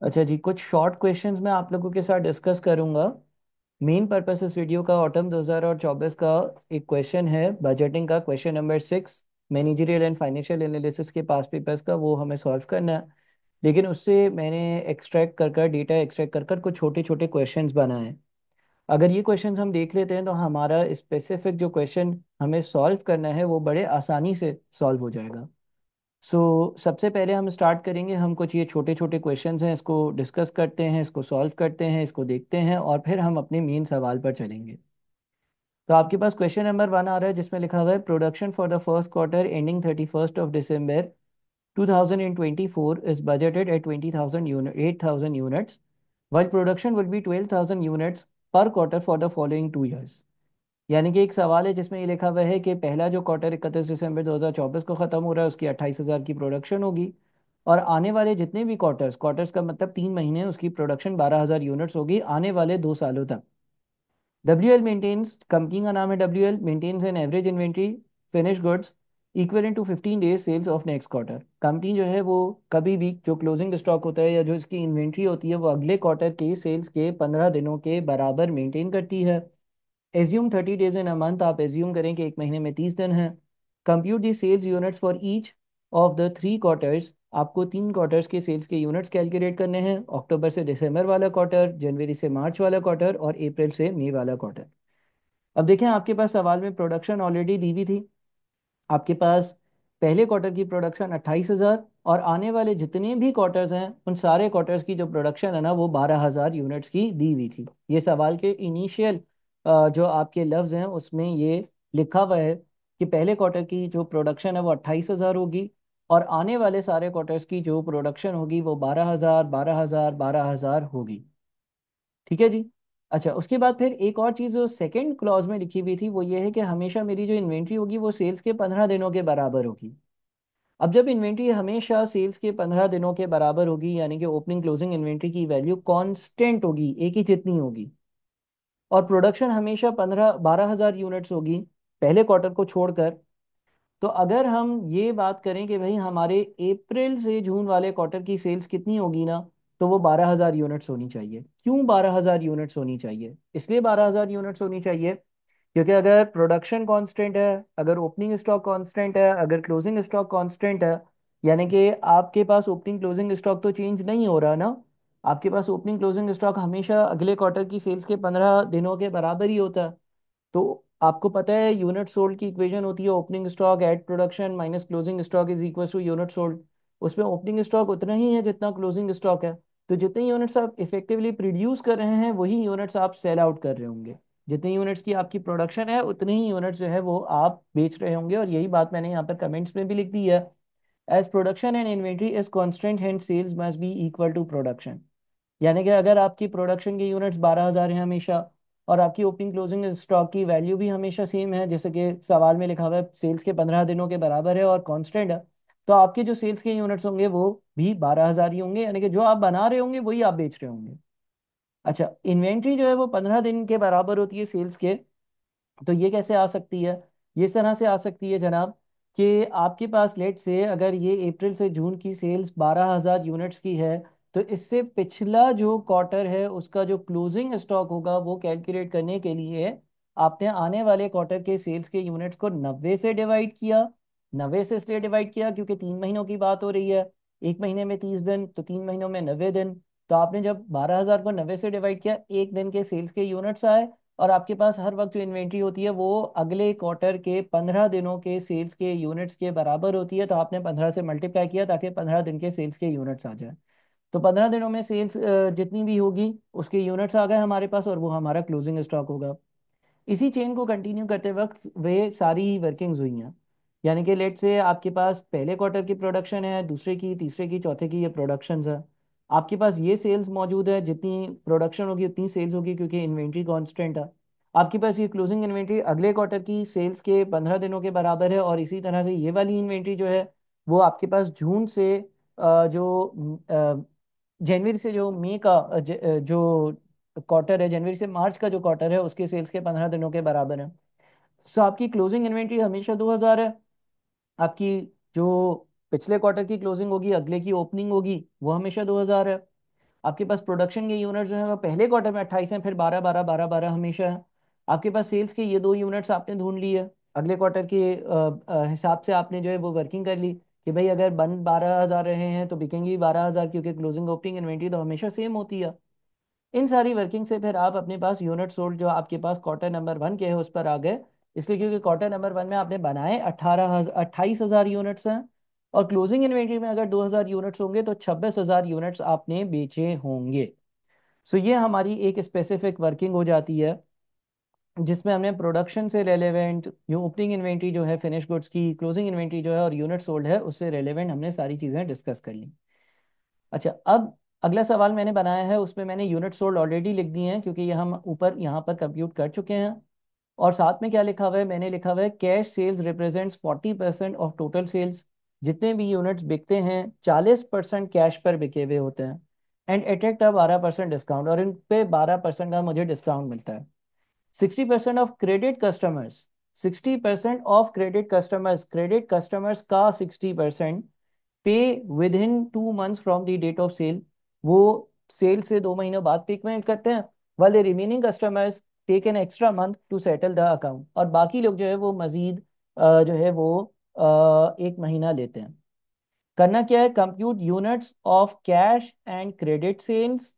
अच्छा जी, कुछ short questions मैं आप लोगों के साथ डिस्कस करूंगा। मेन पर्पस इस वीडियो का ऑटम 2024 का एक क्वेश्चन है, बजटिंग का question number 6, managerial and financial analysis के पास पेपर्स का, वो हमें सॉल्व करना है। लेकिन उससे मैंने एक्सट्रैक्ट कर कर डेटा एक्सट्रैक्ट कर कर कुछ छोटे छोटे क्वेश्चंस बनाए हैं। अगर ये क्वेश्चंस हम देख लेते हैं तो हमारा स्पेसिफिक जो क्वेश्चन हमें सॉल्व करना है वो बड़े आसानी से सॉल्व हो जाएगा। सबसे पहले हम स्टार्ट करेंगे, हम कुछ ये छोटे छोटे क्वेश्चंस हैं इसको डिस्कस करते हैं, इसको सॉल्व करते हैं, इसको देखते हैं और फिर हम अपने मेन सवाल पर चलेंगे। तो आपके पास क्वेश्चन नंबर 1 आ रहा है जिसमें लिखा हुआ है production for the first quarter ending 31 December 2024 is budgeted at 20,000 unit 8,000 units, while production will be 12,000 units per quarter for the following 2 years। यानी कि एक सवाल है जिसमें ये लिखा हुआ है कि पहला जो क्वार्टर 31 दिसंबर 2024 को ख़त्म हो रहा है उसकी 28,000 की प्रोडक्शन होगी, और आने वाले जितने भी क्वार्टर्स क्वार्टर्स का मतलब 3 महीने, उसकी प्रोडक्शन 12,000 यूनिट्स होगी आने वाले 2 सालों तक। डब्ल्यू एल मेंटेन्स, कंपनी का नाम है W L, maintains an average inventory finish goods equal to 15 days sales of next quarter. Company जो है वो कभी भी जो क्लोजिंग स्टॉक होता है या जो इसकी इन्वेंट्री होती है वो अगले क्वार्टर के सेल्स के 15 दिनों के बराबर मेंटेन करती है। Assume 30 days in a month, आप एज्यूम करें कि एक महीने में 30 दिन है। Compute the sales units for each of the 3 quarters, आपको 3 क्वार्टर्स के सेल्स के यूनिट्स कैलकुलेट करने हैं, अक्टूबर से दिसंबर वाला क्वार्टर, जनवरी से मार्च वाला क्वार्टर और अप्रैल से मई वाला क्वार्टर। अब देखें, आपके पास सवाल में प्रोडक्शन ऑलरेडी दी हुई थी। आपके पास पहले क्वार्टर की प्रोडक्शन 28,000 और आने वाले जितने भी क्वार्टर्स हैं उन सारे क्वार्टर्स की जो प्रोडक्शन है ना वो 12,000 यूनिट्स की दी हुई थी। ये सवाल के इनिशियल जो आपके लफ्ज हैं उसमें ये लिखा हुआ है कि पहले क्वार्टर की जो प्रोडक्शन है वो 28,000 होगी और आने वाले सारे क्वार्टर्स की जो प्रोडक्शन होगी वो 12,000 12,000 12,000 होगी। ठीक है जी। अच्छा, उसके बाद फिर एक और चीज़ जो सेकंड क्लॉज में लिखी हुई थी वो ये है कि हमेशा मेरी जो इन्वेंट्री होगी वो सेल्स के 15 दिनों के बराबर होगी। अब जब इन्वेंट्री हमेशा सेल्स के 15 दिनों के बराबर होगी यानी कि ओपनिंग क्लोजिंग इन्वेंट्री की वैल्यू कांस्टेंट होगी, एक ही जितनी होगी, और प्रोडक्शन हमेशा 12,000 यूनिट्स होगी पहले क्वार्टर को छोड़कर, तो अगर हम ये बात करें कि भाई हमारे अप्रैल से जून वाले क्वार्टर की सेल्स कितनी होगी ना, तो वो 12,000 यूनिट्स होनी चाहिए। क्यों 12,000 यूनिट्स होनी चाहिए? इसलिए 12,000 यूनिट्स होनी चाहिए क्योंकि अगर प्रोडक्शन कांस्टेंट है, अगर ओपनिंग स्टॉक कांस्टेंट है, अगर क्लोजिंग स्टॉक कांस्टेंट है, यानी कि आपके पास ओपनिंग क्लोजिंग स्टॉक तो चेंज नहीं हो रहा ना, आपके पास ओपनिंग क्लोजिंग स्टॉक हमेशा अगले क्वार्टर की सेल्स के 15 दिनों के बराबर ही होता है। तो आपको पता है यूनिट सोल्ड की इक्वेशन होती है opening stock at production minus closing stock is equal to unit sold. उसमें ओपनिंग स्टॉक उतना ही है जितना क्लोजिंग स्टॉक है। तो जितने यूनिट्स आप इफेक्टिवली प्रोड्यूस कर रहे हैं वही यूनिट्स आप सेल आउट कर रहे होंगे। जितनी यूनिट्स की आपकी प्रोडक्शन है उतनी ही यूनिट्स जो है वो आप बेच रहे होंगे, और यही बात मैंने यहाँ पर कमेंट्स में भी लिख दी है। As production and inventory is constant and sales must be equal to production. यानी कि अगर आपकी प्रोडक्शन के यूनिट्स 12,000 हैं हमेशा और आपकी ओपनिंग क्लोजिंग स्टॉक की वैल्यू भी हमेशा सेम है, जैसे कि सवाल में लिखा हुआ है सेल्स के 15 दिनों के बराबर है और कांस्टेंट है, तो आपके जो सेल्स के यूनिट्स होंगे वो भी 12,000 ही होंगे, यानी कि जो आप बना रहे होंगे वही आप बेच रहे होंगे। अच्छा, इन्वेंट्री जो है वो 15 दिन के बराबर होती है सेल्स के। तो ये कैसे आ सकती है? ये इस तरह से आ सकती है जनाब कि आपके पास लेट से अगर ये अप्रैल से जून की सेल्स 12,000 यूनिट्स की है, तो इससे पिछला जो क्वार्टर है उसका जो क्लोजिंग स्टॉक होगा वो कैलकुलेट करने के लिए आपने आने वाले क्वार्टर के सेल्स के यूनिट्स को 90 से डिवाइड किया। 90 से इसलिए डिवाइड किया क्योंकि 3 महीनों की बात हो रही है, एक महीने में 30 दिन तो 3 महीनों में 90 दिन। तो आपने जब 12,000 को 90 से डिवाइड किया, एक दिन के सेल्स के यूनिट्स आए, और आपके पास हर वक्त जो इन्वेंट्री होती है वो अगले क्वार्टर के 15 दिनों के सेल्स के यूनिट्स के बराबर होती है, तो आपने 15 से मल्टीप्लाई किया ताकि 15 दिन के सेल्स के यूनिट्स आ जाए। तो 15 दिनों में सेल्स जितनी भी होगी उसके यूनिट्स आ गए हमारे पास और वो हमारा क्लोजिंग स्टॉक होगा। इसी चेन को कंटिन्यू करते वक्त वे सारी ही वर्किंग्स हुई हैं। यानी कि लेट से आपके पास पहले क्वार्टर की प्रोडक्शन है, दूसरे की, तीसरे की, चौथे की, ये प्रोडक्शंस है। आपके पास ये सेल्स मौजूद है, जितनी प्रोडक्शन होगी उतनी सेल्स होगी क्योंकि इन्वेंट्री कांस्टेंट है। आपके पास ये क्लोजिंग इन्वेंट्री अगले क्वार्टर की सेल्स के 15 दिनों के बराबर है, और इसी तरह से ये वाली इन्वेंट्री जो है वो आपके पास जून से जो जनवरी से जो मई का जो क्वार्टर है, जनवरी से मार्च का जो क्वार्टर है उसके सेल्स के 15 दिनों के बराबर है। सो आपकी क्लोजिंग इन्वेंट्री हमेशा 2,000 है। आपकी जो पिछले क्वार्टर की क्लोजिंग होगी, अगले की ओपनिंग होगी, वो हमेशा 2,000 है। आपके पास प्रोडक्शन के यूनिट जो है वो पहले क्वार्टर में 28 हैं, फिर 12 12 12 12 हमेशा है। आपके पास सेल्स के ये 2 यूनिट्स आपने ढूंढ लिए, अगले क्वार्टर के हिसाब से आपने जो है वो वर्किंग कर ली कि भाई अगर बन 12,000 रहे हैं तो बिकेंगी 12,000, क्योंकि क्लोजिंग ओपनिंग इन्वेंट्री तो हमेशा सेम होती है। इन सारी वर्किंग से फिर आप अपने पास यूनिट सोल्ड जो आपके पास क्वार्टर नंबर 1 के है उस पर आ गए। इसलिए क्योंकि क्वार्टर नंबर 1 में आपने बनाए 28,000 यूनिट्स हैं, और क्लोजिंग इन्वेंट्री में अगर 2,000 यूनिट्स होंगे तो 26,000 यूनिट्स आपने बेचे होंगे। सो ये हमारी एक स्पेसिफिक वर्किंग हो जाती है, जिसमें हमने प्रोडक्शन से रेलेवेंट यूँ ओपनिंग इन्वेंट्री जो है फिनिश गुड्स की, क्लोजिंग इन्वेंट्री जो है और यूनिट सोल्ड है उससे रेलेवेंट हमने सारी चीज़ें डिस्कस कर ली। अच्छा, अब अगला सवाल मैंने बनाया है उसमें मैंने यूनिट सोल्ड ऑलरेडी लिख दी हैं, क्योंकि ये हम ऊपर यहाँ पर कंप्यूट कर चुके हैं। और साथ में क्या लिखा हुआ है, मैंने लिखा हुआ है cash sales represents 40% of total sales. जितने भी यूनिट्स बिकते हैं 40% कैश पर बिके हुए होते हैं, एंड अट्रैक्ट अ 12% डिस्काउंट, और इन पे 12% का मुझे डिस्काउंट मिलता है। 60% of credit customers, 60% of credit customers, credit customers का 60% pay within 2 months from the date of sale, वो सेल से 2 महीनों बाद पेमेंट करते हैं। वाले remaining customers take an extra month to settle the account, और बाकी लोग जो है वो मजीद जो है वो 1 महीना लेते हैं। करना क्या है, compute units of cash and credit sales.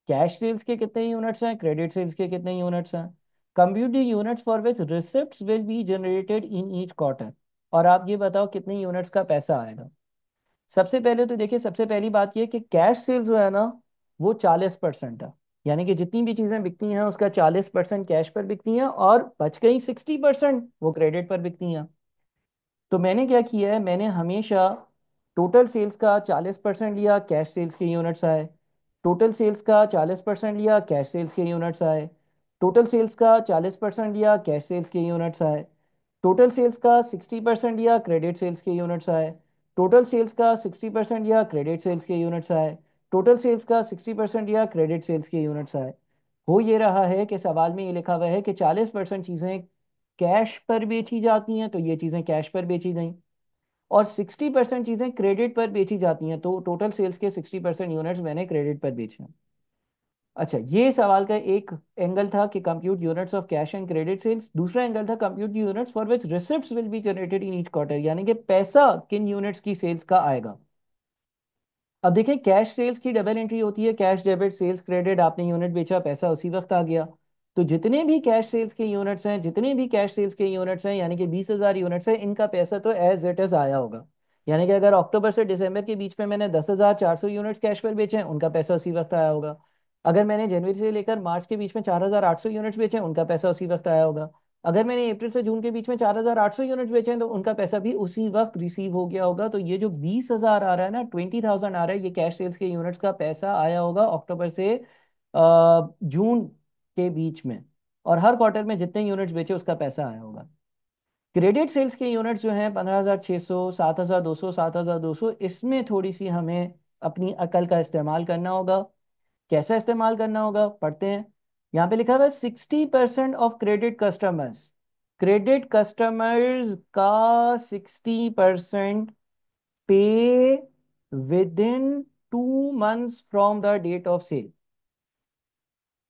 Cash sales के कितने यूनिट्स हैं, क्रेडिट सेल्स के कितने यूनिट्स हैं। Compute the units for which receipts will be generated in each quarter, और आप ये बताओ कितने यूनिट्स का पैसा आएगा। सबसे पहले तो देखिए, सबसे पहली बात ये कि कैश सेल्स जो है ना वो 40% है, यानी कि जितनी भी चीजें बिकती हैं उसका 40% कैश पर बिकती हैं, और बच गई 60% वो क्रेडिट पर बिकती हैं। तो मैंने क्या किया है, मैंने हमेशा टोटल सेल्स का 40% लिया, कैश सेल्स के यूनिट्स आए। टोटल सेल्स का 40% लिया, कैश सेल्स के यूनिट्स आए। टोटल सेल्स का 40% लिया, कैश सेल्स के यूनिट्स आए। टोटल सेल्स का 60% लिया, क्रेडिट सेल्स के यूनिट्स आए। टोटल सेल्स का 60% लिया, क्रेडिट सेल्स के यूनिट्स आए। टोटल सेल्स का 60% लिया, क्रेडिट सेल्स के यूनिट्स आए। हो ये रहा है कि सवाल में ये लिखा हुआ है कि 40% चीज़ें कैश पर बेची जाती हैं, तो ये चीज़ें कैश पर बेची गई, और 60% चीज़ें क्रेडिट पर बेची जाती हैं, तो टोटल सेल्स के 60% यूनिट्स मैंने क्रेडिट पर बेचे हैं। अच्छा, ये सवाल का एक एंगल था कि compute units of cash and credit sales. दूसरा एंगल था compute units for which receipts will be generated in each quarter, यानी कि पैसा किन यूनिट्स की सेल्स का आएगा। अब देखें, कैश सेल्स की डबल एंट्री होती है, कैश डेबिट सेल्स क्रेडिट, आपने यूनिट बेचा पैसा उसी वक्त आ गया। तो जितने भी कैश सेल्स के यूनिट्स हैं, जितने भी कैश सेल्स के यूनिट्स हैं, यानी कि 20,000 यूनिट्स हैं, इनका पैसा तो एज इट इज आया होगा। यानी कि अगर अक्टूबर से दिसंबर के बीच में मैंने 10,400 यूनिट्स कैश पर बेचे हैं, उनका पैसा उसी वक्त आया होगा। अगर मैंने जनवरी से लेकर मार्च के बीच में 4,800 यूनिट्स बेचे हैं, उनका पैसा उसी वक्त आया होगा। अगर मैंने अप्रैल से जून के बीच में 4,800 यूनिट्स बेचे हैं, तो उनका पैसा भी उसी वक्त रिसीव हो गया होगा। तो ये जो 20,000 आ रहा है ना, 20,000 आ रहा है, ये कैश सेल्स के यूनिट्स का पैसा आया होगा अक्टूबर से जून के बीच में, और हर क्वार्टर में जितने यूनिट्स बेचे उसका पैसा आया होगा। क्रेडिट सेल्स के यूनिट्स जो हैं 15,600, 7,200, 7,200, इसमें थोड़ी सी हमें अपनी अकल का इस्तेमाल करना होगा। कैसा इस्तेमाल करना होगा, पढ़ते हैं। यहाँ पे लिखा हुआ है 60% of credit customers, credit customers का 60% pay within 2 months from the date of sale.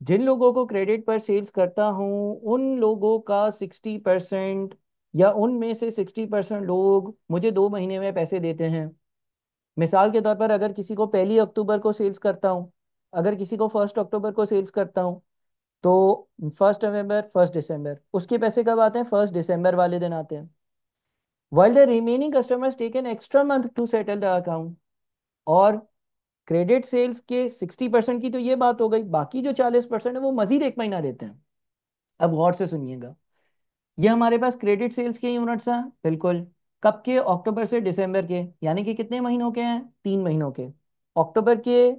जिन लोगों को क्रेडिट पर सेल्स करता हूं उन लोगों का 60%, या उनमें से 60% लोग मुझे 2 महीने में पैसे देते हैं। मिसाल के तौर पर अगर किसी को 1 अक्टूबर को सेल्स करता हूं, अगर किसी को 1 अक्टूबर को सेल्स करता हूं, तो 1 नवंबर, 1 दिसंबर, उसके पैसे कब आते हैं, 1 दिसंबर वाले दिन आते हैं। While the remaining customers take an extra month to settle the account, और क्रेडिट सेल्स के 60% की तो ये बात हो गई, बाकी जो 40% है वो मजीद 1 महीना लेते हैं। अब गौर से सुनिएगा, ये हमारे पास क्रेडिट सेल्स के यूनिट्स हैं, बिल्कुल। कब के, अक्टूबर से दिसंबर के, यानी कि कितने महीनों के हैं, 3 महीनों के। अक्टूबर के,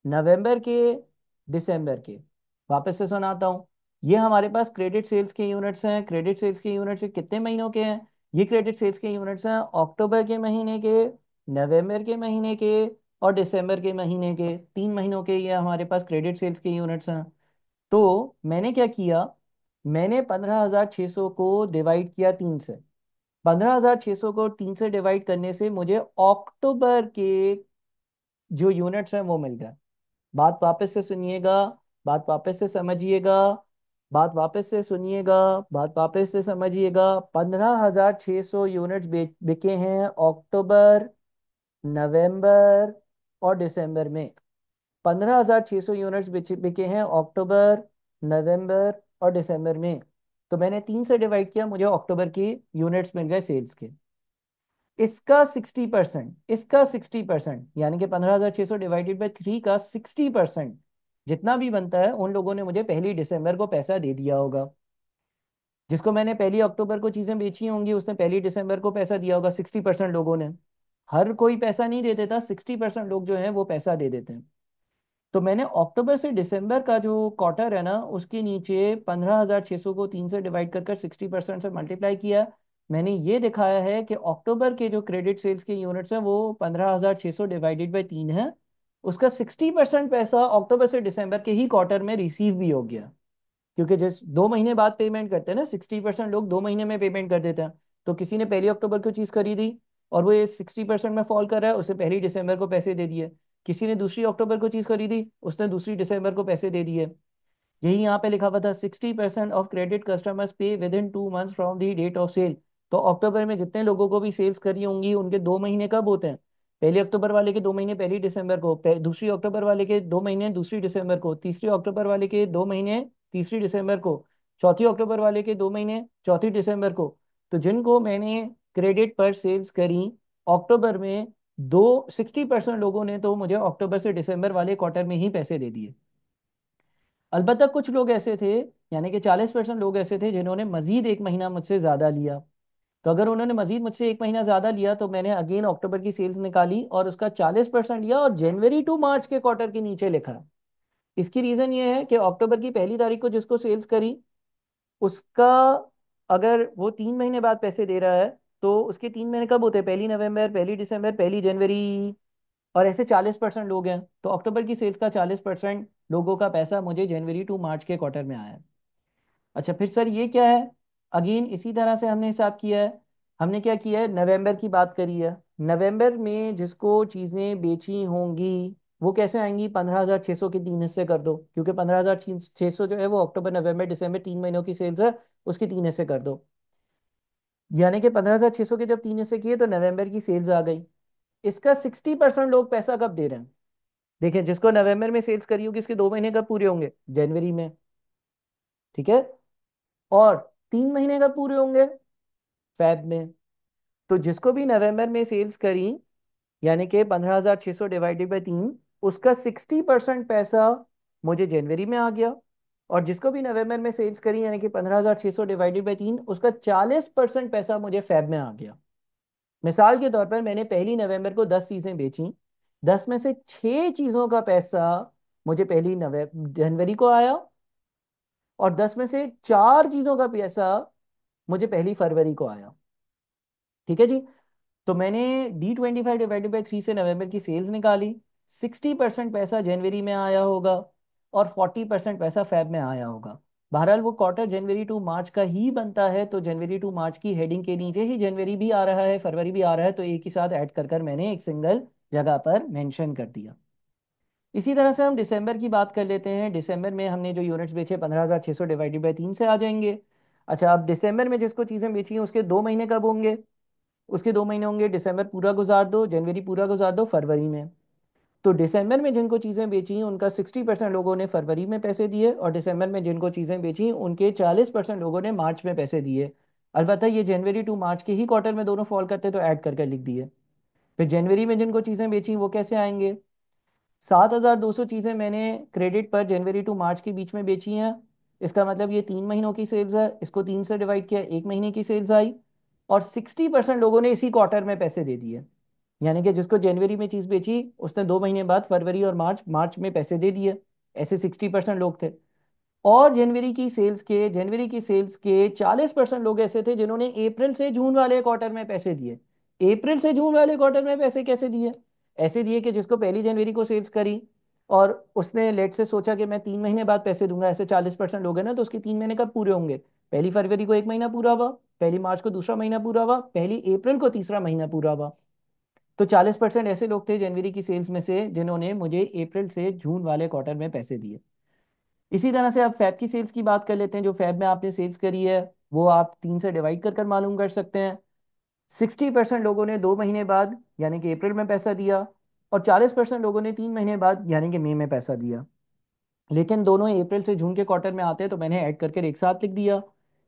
नवंबर के, दिसंबर के। वापस से सुनाता हूँ, ये हमारे पास क्रेडिट सेल्स के यूनिट्स हैं। क्रेडिट सेल्स के यूनिट्स कितने महीनों के हैं, ये क्रेडिट सेल्स के यूनिट्स हैं अक्टूबर के महीने के, नवंबर के महीने के, और दिसंबर के महीने के, 3 महीनों के ये हमारे पास क्रेडिट सेल्स के यूनिट्स हैं। तो मैंने क्या किया, मैंने 15,600 को डिवाइड किया 3 से। 15,600 को 3 से डिवाइड करने से मुझे अक्टूबर के जो यूनिट्स हैं वो मिल गए। बात वापस से सुनिएगा, बात वापस से समझिएगा, बात वापस से सुनिएगा, बात वापस से समझिएगा। 15,600 यूनिट्स बिके हैं अक्टूबर, नवंबर और दिसंबर में। 15,600 यूनिट्स बिके हैं अक्टूबर, नवंबर और दिसंबर में। तो मैंने 3 से डिवाइड किया, मुझे अक्टूबर की यूनिट्स मिल गए सेल्स के। इसका 60%, इसका 60%, यानी कि 15,600 डिवाइडेड बाई 3 का 60% जितना भी बनता है, उन लोगों ने मुझे पहली दिसंबर को पैसा दे दिया होगा। जिसको मैंने पहली अक्टूबर को चीजें बेची होंगी, उसने पहली दिसंबर को पैसा दिया होगा 60% लोगों ने। हर कोई पैसा नहीं दे देता, 60% लोग जो है वो पैसा दे देते हैं। तो मैंने अक्टूबर से दिसंबर का जो क्वार्टर है ना, उसके नीचे 15,600 को 3 से डिवाइड कर कर 60% से मल्टीप्लाई किया। मैंने ये दिखाया है कि अक्टूबर के जो क्रेडिट सेल्स के यूनिट्स हैं वो 15,600 डिवाइडेड बाई 3 है। उसका 60% पैसा अक्टूबर से दिसंबर के ही क्वार्टर में रिसीव भी हो गया। क्योंकि जिस 2 महीने बाद पेमेंट करते हैं ना, 60% लोग 2 महीने में पेमेंट कर देते हैं। तो किसी ने पहली अक्टूबर को चीज खरीदी और वो ये 60% में फॉल कर रहा है, उसे पहली दिसंबर को पैसे दे दिए। किसी ने दूसरी अक्टूबर को चीज खरीदी, उसने दूसरी दिसंबर को पैसे दे दिए। यही यहाँ पे लिखा हुआ था, 60% of credit customers pay within 2 months from the date of sale. तो अक्टूबर में जितने लोगों को भी सेल्स करी होंगी, उनके 2 महीने कब होते हैं? पहली अक्टूबर वाले के 2 महीने पहली दिसंबर को, दूसरी अक्टूबर वाले के 2 महीने दूसरी दिसंबर को, तीसरी अक्टूबर वाले के 2 महीने तीसरी दिसंबर को, चौथी अक्टूबर वाले के 2 महीने चौथी दिसंबर को। तो जिनको मैंने क्रेडिट पर सेल्स करी अक्टूबर में, दो 60% लोगों ने तो मुझे अक्टूबर से दिसंबर वाले क्वार्टर में ही पैसे दे दिए। अलबत्ता कुछ लोग ऐसे थे, यानी कि 40% लोग ऐसे थे जिन्होंने मजीद 1 महीना मुझसे ज्यादा लिया। तो अगर उन्होंने मजीद मुझसे 1 महीना ज्यादा लिया, तो मैंने अगेन अक्टूबर की सेल्स निकाली और उसका 40% लिया और जनवरी टू मार्च के क्वार्टर के नीचे लिखा। इसकी रीजन ये है कि अक्टूबर की पहली तारीख को जिसको सेल्स करी, उसका अगर वो 3 महीने बाद पैसे दे रहा है, तो उसके 3 महीने कब होते हैं? पहली नवंबर, पहली दिसंबर, पहली जनवरी। और ऐसे 40% लोग हैं, तो अक्टूबर की सेल्स का 40% लोगों का पैसा मुझे जनवरी टू मार्च के क्वार्टर में आया है। अच्छा, फिर सर ये क्या है? अगेन इसी तरह से हमने हिसाब किया है। हमने क्या किया है, नवंबर की बात करी है। नवंबर में जिसको चीजें बेची होंगी, वो कैसे आएंगी? 15,600 के 3 हिस्से कर दो, क्योंकि 15,600 जो है वो अक्टूबर नवंबर दिसंबर 3 महीनों की सेल्स है, उसके 3 हिस्से कर दो। यानी कि 15,600 के जब 3 हिस्से किए, तो नवंबर की सेल्स आ गई। इसका 60% लोग पैसा कब दे रहे हैं? देखिए, जिसको नवंबर में सेल्स करी होगी, इसके 2 महीने कब पूरे होंगे? जनवरी में। ठीक है। और 3 महीने कब पूरे होंगे? फेब में। तो जिसको भी नवंबर में सेल्स करी, यानी कि 15,600 डिवाइडेड बाई 3, उसका 60% पैसा मुझे जनवरी में आ गया। और जिसको भी नवंबर में सेल्स करी, यानी कि 15,600 डिवाइडेड बाई 3, उसका 40% पैसा मुझे फेब में आ गया। मिसाल के तौर पर मैंने पहली नवंबर को 10 चीजें बेची, 10 में से 6 चीजों का पैसा मुझे पहली नवंबर जनवरी को आया, और 10 में से 4 चीजों का पैसा मुझे पहली फरवरी को आया। ठीक है जी। तो मैंने D25/3 से नवंबर की सेल्स निकाली। 60% पैसा जनवरी में आया होगा और 40% पैसा फेब में आया होगा। बहरहाल वो क्वार्टर जनवरी टू मार्च का ही बनता है, तो जनवरी टू मार्च की हेडिंग के नीचे ही जनवरी भी आ रहा है, फरवरी भी आ रहा है, तो एक ही साथ ऐड कर कर मैंने एक सिंगल जगह पर मेंशन कर दिया। इसी तरह से हम दिसंबर की बात कर लेते हैं। दिसंबर में हमने जो यूनिट्स बेचे, 15,600 डिवाइडेड बाई 3 से आ जाएंगे। अच्छा, अब दिसंबर में जिसको चीज़ें बेची हैं, उसके 2 महीने कब होंगे? उसके 2 महीने होंगे, दिसंबर पूरा गुजार दो, जनवरी पूरा गुजार दो, फरवरी में। तो दिसंबर में जिनको चीज़ें बेची उनका 60% लोगों ने फरवरी में पैसे दिए, और दिसंबर में जिनको चीज़ें बेची उनके 40% लोगों ने मार्च में पैसे दिए। अलबत्ता ये जनवरी टू मार्च के ही क्वार्टर में दोनों फॉल करते, तो ऐड करके लिख दिए। फिर जनवरी में जिनको चीज़ें बेची वो कैसे आएंगे? 7,200 चीज़ें मैंने क्रेडिट पर जनवरी टू मार्च के बीच में बेची हैं। इसका मतलब ये 3 महीनों की सेल्स है, इसको 3 से डिवाइड किया, 1 महीने की सेल्स आई। और 60% लोगों ने इसी क्वार्टर में पैसे दे दिए। यानी कि जिसको जनवरी में चीज़ बेची, उसने 2 महीने बाद फरवरी और मार्च मार्च में पैसे दे दिए। ऐसे 60% लोग थे। और जनवरी की सेल्स के 40% लोग ऐसे थे जिन्होंने अप्रैल से जून वाले क्वार्टर में पैसे दिए। अप्रैल से जून वाले क्वार्टर में पैसे कैसे दिए? ऐसे दिए कि जिसको पहली जनवरी को सेल्स करी और उसने लेट से सोचा कि मैं 3 महीने बाद पैसे दूंगा, ऐसे 40% लोग हैं ना, तो उसके 3 महीने कब पूरे होंगे? पहली फरवरी को 1 महीना पूरा हुआ, पहली मार्च को दूसरा महीना पूरा हुआ, पहली अप्रैल को तीसरा महीना पूरा हुआ। तो 40% ऐसे लोग थे जनवरी की सेल्स में से जिन्होंने मुझे अप्रैल से जून वाले क्वार्टर में पैसे दिए। इसी तरह से आप फैब की सेल्स की बात कर लेते हैं। जो फैब में आपने सेल्स करी है वो आप 3 से डिवाइड कर कर मालूम कर सकते हैं। 60% लोगों ने 2 महीने बाद यानी कि अप्रैल में पैसा दिया, और 40% लोगों ने 3 महीने बाद यानी कि मई में पैसा दिया। लेकिन दोनों अप्रैल से जून के क्वार्टर में आते हैं तो मैंने ऐड करके एक साथ लिख दिया।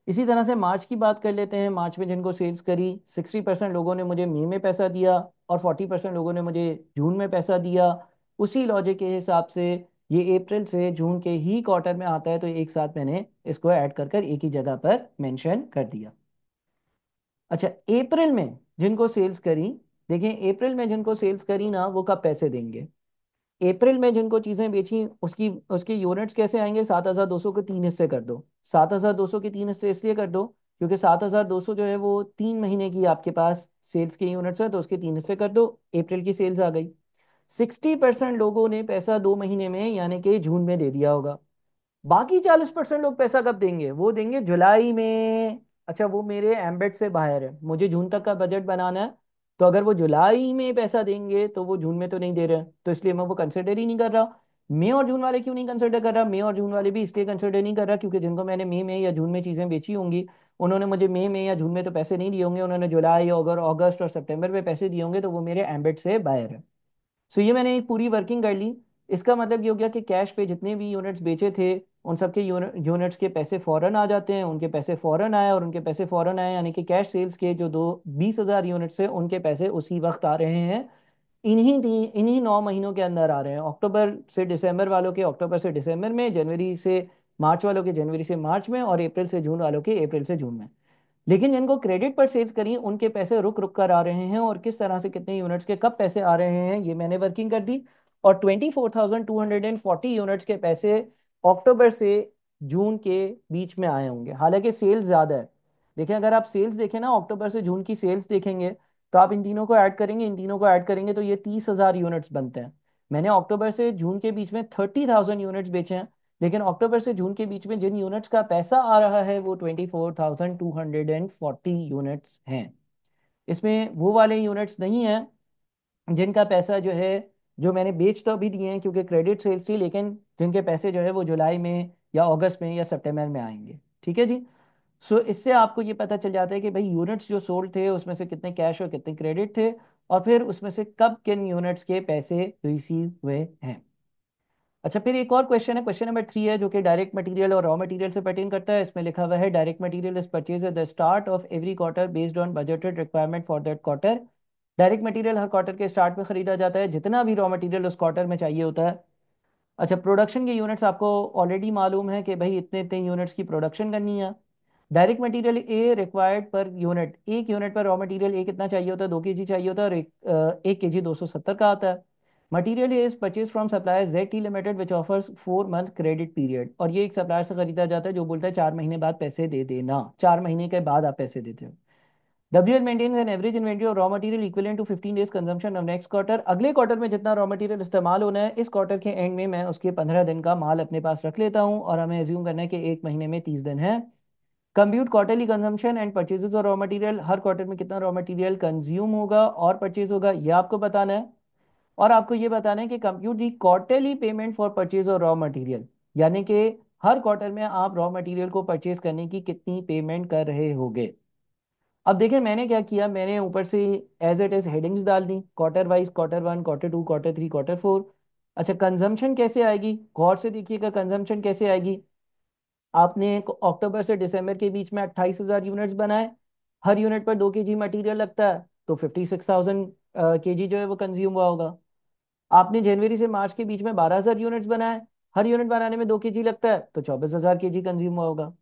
इसी तरह से मार्च की बात कर लेते हैं। मार्च में जिनको सेल्स करी, 60% लोगों ने मुझे मई में पैसा दिया और 40% लोगों ने मुझे जून में पैसा दिया। उसी लॉजिक के हिसाब से ये अप्रैल से जून के ही क्वार्टर में आता है, तो एक साथ मैंने इसको ऐड कर कर एक ही जगह पर मेंशन कर दिया। अच्छा, अप्रैल में जिनको सेल्स करी, देखिए अप्रैल में जिनको सेल्स करी ना वो कब पैसे देंगे। अप्रैल में जिनको चीजें बेची उसकी उसके यूनिट्स कैसे आएंगे, 7,200 के 3 हिस्से कर दो। 7,200 के 3 हिस्से इसलिए कर दो क्योंकि 7,200 जो है वो 3 महीने की आपके पास सेल्स के यूनिट्स है, तो उसके 3 हिस्से कर दो। अप्रैल की सेल्स आ गई। 60% लोगों ने पैसा 2 महीने में यानी कि जून में दे दिया होगा। बाकी 40% लोग पैसा कब देंगे, वो देंगे जुलाई में। अच्छा, वो मेरे एम्बेड से बाहर है, मुझे जून तक का बजट बनाना है। तो अगर वो जुलाई में पैसा देंगे तो वो जून में तो नहीं दे रहे, तो इसलिए मैं वो कंसिडर ही नहीं कर रहा। मई और जून वाले क्यों नहीं कंसिडर कर रहा, मई और जून वाले भी इसलिए कंसिडर नहीं कर रहा क्योंकि जिनको मैंने मई में या जून में चीजें बेची होंगी उन्होंने मुझे मई में या जून में तो पैसे नहीं दिए होंगे, उन्होंने जुलाई अगर अगस्त और सितंबर में पैसे दिए होंगे, तो वो मेरे एम्बेड से बाहर है। सो ये मैंने एक पूरी वर्किंग कर ली। इसका मतलब ये हो गया कि कैश पे जितने भी यूनिट्स बेचे थे उन सबके यूनिट्स के पैसे फौरन आ जाते हैं, उनके पैसे फौरन आए, और उनके पैसे फौरन आए यानी कि कैश सेल्स के जो 20,000 यूनिट्स है उनके पैसे उसी वक्त आ रहे हैं। इन्हीं 9 महीनों के अंदर आ रहे हैं। अक्टूबर से दिसंबर वालों के अक्टूबर से दिसंबर में, जनवरी से मार्च वालों के जनवरी से मार्च में, और अप्रैल से जून वालों के अप्रैल से जून में। लेकिन जिनको क्रेडिट पर सेल्स करी उनके पैसे रुक रुक कर आ रहे हैं, और किस तरह से कितने यूनिट्स के कब पैसे आ रहे हैं ये मैंने वर्किंग कर दी। और 24,240 यूनिट्स के पैसे अक्टूबर से जून के बीच में आए होंगे, हालांकि सेल्स ज्यादा है। देखें, अगर आप सेल्स देखें ना, अक्टूबर से जून की सेल्स देखेंगे तो आप इन तीनों को ऐड करेंगे, इन तीनों को ऐड करेंगे तो ये 30,000 यूनिट्स बनते हैं। मैंने अक्टूबर से जून के बीच में 30,000 यूनिट्स बेचे हैं, लेकिन अक्टूबर से जून के बीच में जिन यूनिट्स का पैसा आ रहा है वो 24,240 यूनिट्स हैं। इसमें वो वाले यूनिट्स नहीं हैं जिनका पैसा जो है, जो मैंने बेच तो अभी दिए हैं क्योंकि क्रेडिट सेल्स थी, लेकिन जिनके पैसे जो है वो जुलाई में या अगस्त में या सितंबर में आएंगे। ठीक है जी। सो इससे आपको ये पता चल जाता है कि भाई यूनिट्स जो सोल्ड थे उसमें से कितने कैश और कितने क्रेडिट थे, और फिर उसमें से कब किन यूनिट्स के पैसे रिसीव हुए हैं। अच्छा, फिर एक और क्वेश्चन है, क्वेश्चन नंबर 3 है, जो कि डायरेक्ट मटेरियल और रॉ मटेरियल से पर्टेन करता है। इसमें लिखा हुआ है direct material is purchase at the start of every quarter based on budgeted requirement for that quarter. Direct material her quarter के स्टार्ट में खरीदा जाता है जितना भी रॉ मटेरियल उस क्वार्टर में चाहिए होता है। अच्छा, प्रोडक्शन के यूनिट्स आपको ऑलरेडी मालूम है कि भाई इतने इतने यूनिट्स की प्रोडक्शन करनी है। Direct material A required per unit, एक यूनिट पर रॉ मटेरियल ए कितना चाहिए होता है, 2 kg चाहिए होता है, और 1 kg 270 का आता है। Material is purchase from supplier Z T limited which offers 4 month credit period, और ये एक सप्लायर से खरीदा जाता है जो बोलता है 4 महीने बाद पैसे दे देना, 4 महीने के बाद आप पैसे देते हो। WL maintains an average inventory of raw material equivalent to 15 days consumption of next quarter। अगले क्वार्टर में जितना रॉ मटेरियल इस्तेमाल होना है इस क्वार्टर के एंड में मैं उसके 15 दिन का माल अपने पास रख लेता हूँ, और हमें एज्यूम करना है कि एक महीने में 30 दिन है। Compute quarterly consumption and purchases और रॉ मटेरियल, हर क्वार्टर में कितना रॉ मटेरियल कंज्यूम होगा और परचेज होगा ये आपको बताना है। और आपको ये बताना है कि compute the quarterly payment for purchase और रॉ मटेरियल, यानी कि हर क्वार्टर में आप रॉ मटेरियल को परचेज करने की कितनी पेमेंट कर रहे होगे। अब देखिए मैंने क्या किया, मैंने ऊपर से एज इट इज हेडिंग्स डाल दी, quarter wise, Q1, Q2, Q3, Q4। अच्छा, कंजम्पशन कैसे आएगी, गौर से देखिएगा कंजम्पशन कैसे आएगी। आपने अक्टूबर से दिसंबर के बीच में 28,000 यूनिट्स बनाए, हर यूनिट पर 2 kg मटेरियल लगता है, तो 56,000 kg जो है वो कंज्यूम हुआ होगा। आपने जनवरी से मार्च के बीच में 12,000 यूनिट्स बनाए, हर यूनिट बनाने में 2 kg लगता है, तो 24,000 kg कंज्यूम हुआ होगा।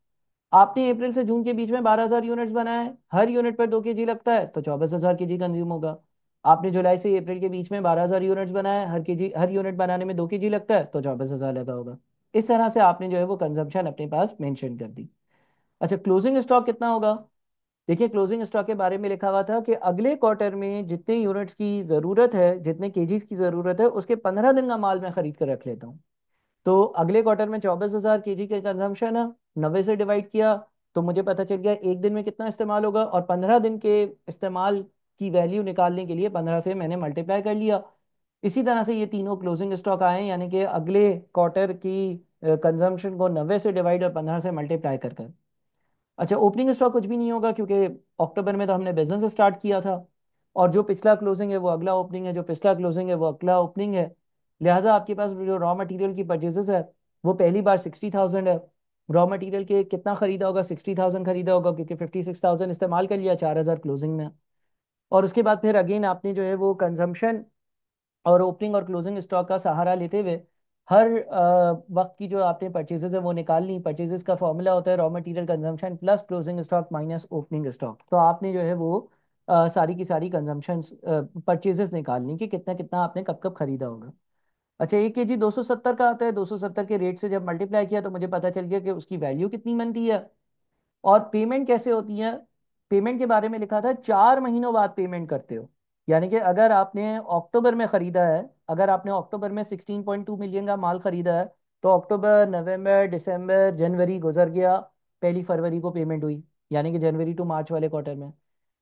आपने अप्रैल से जून के बीच में 12,000 यूनिट्स बनाए, हर यूनिट पर 2 kg लगता है, तो 24,000 kg कंज्यूम होगा। आपने जुलाई से अप्रैल के बीच में 12,000 यूनिट्स बनाए, हर यूनिट बनाने में 2 kg लगता है, तो 24,000 लगा होगा। इस तरह से आपने जो है वो कंजम्पशन अपने पास मेंशन कर दी। अच्छा, क्लोजिंग स्टॉक कितना होगा। देखिए, क्लोजिंग स्टॉक के बारे में लिखा हुआ था कि अगले क्वार्टर में जितने यूनिट्स की जरूरत है, जितने केजीज की जरूरत है, उसके 15 दिन का माल मैं खरीद कर रख लेता हूँ। तो अगले क्वार्टर में 24,000 kg के कंजम्पशन है, 90 से डिवाइड किया तो मुझे पता चल गया एक दिन में कितना इस्तेमाल होगा, और 15 दिन के इस्तेमाल की वैल्यू निकालने के लिए 15 से मैंने मल्टीप्लाई कर लिया। इसी तरह से ये तीनों क्लोजिंग स्टॉक आए, यानी कि अगले क्वार्टर की कंजम्पशन को 90 से डिवाइड और 15 से मल्टीप्लाई कर कर। अच्छा, ओपनिंग स्टॉक कुछ भी नहीं होगा क्योंकि अक्टूबर में तो हमने बिजनेस स्टार्ट किया था, और जो पिछला क्लोजिंग है वो अगला ओपनिंग है, जो पिछला क्लोजिंग है वो अगला ओपनिंग है। लिहाजा आपके पास जो रॉ मटेरियल की परचेजेस है वो पहली बार 60,000 है। रॉ मटेरियल के कितना खरीदा होगा? 60,000 खरीदा होगा, क्योंकि 56,000 इस्तेमाल कर लिया, 4,000 क्लोजिंग में। और उसके बाद फिर अगेन आपने जो है वो कंजम्पशन और ओपनिंग और क्लोजिंग स्टॉक का सहारा लेते हुए हर वक्त की जो आपने परचेजेस है वो निकाल ली। परचेजेस का फॉर्मूला होता है raw material consumption plus closing stock minus opening stock. तो आपने जो है वो सारी की सारी कंजम्पशन परचेजेस निकालनी कि कितना कितना आपने कब कब खरीदा होगा। अच्छा, 1 केजी 270 का आता है, 270 के रेट से जब मल्टीप्लाई किया तो मुझे पता चल गया कि उसकी वैल्यू कितनी बनती है। और पेमेंट कैसे होती है? पेमेंट के बारे में लिखा था 4 महीनों बाद पेमेंट करते हो। यानी कि अगर आपने अक्टूबर में खरीदा है, अगर आपने अक्टूबर में 16.2 मिलियन का माल खरीदा है, तो अक्टूबर, नवंबर, दिसंबर, जनवरी गुजर गया, 1 फरवरी को पेमेंट हुई, यानी कि जनवरी टू मार्च वाले क्वार्टर में।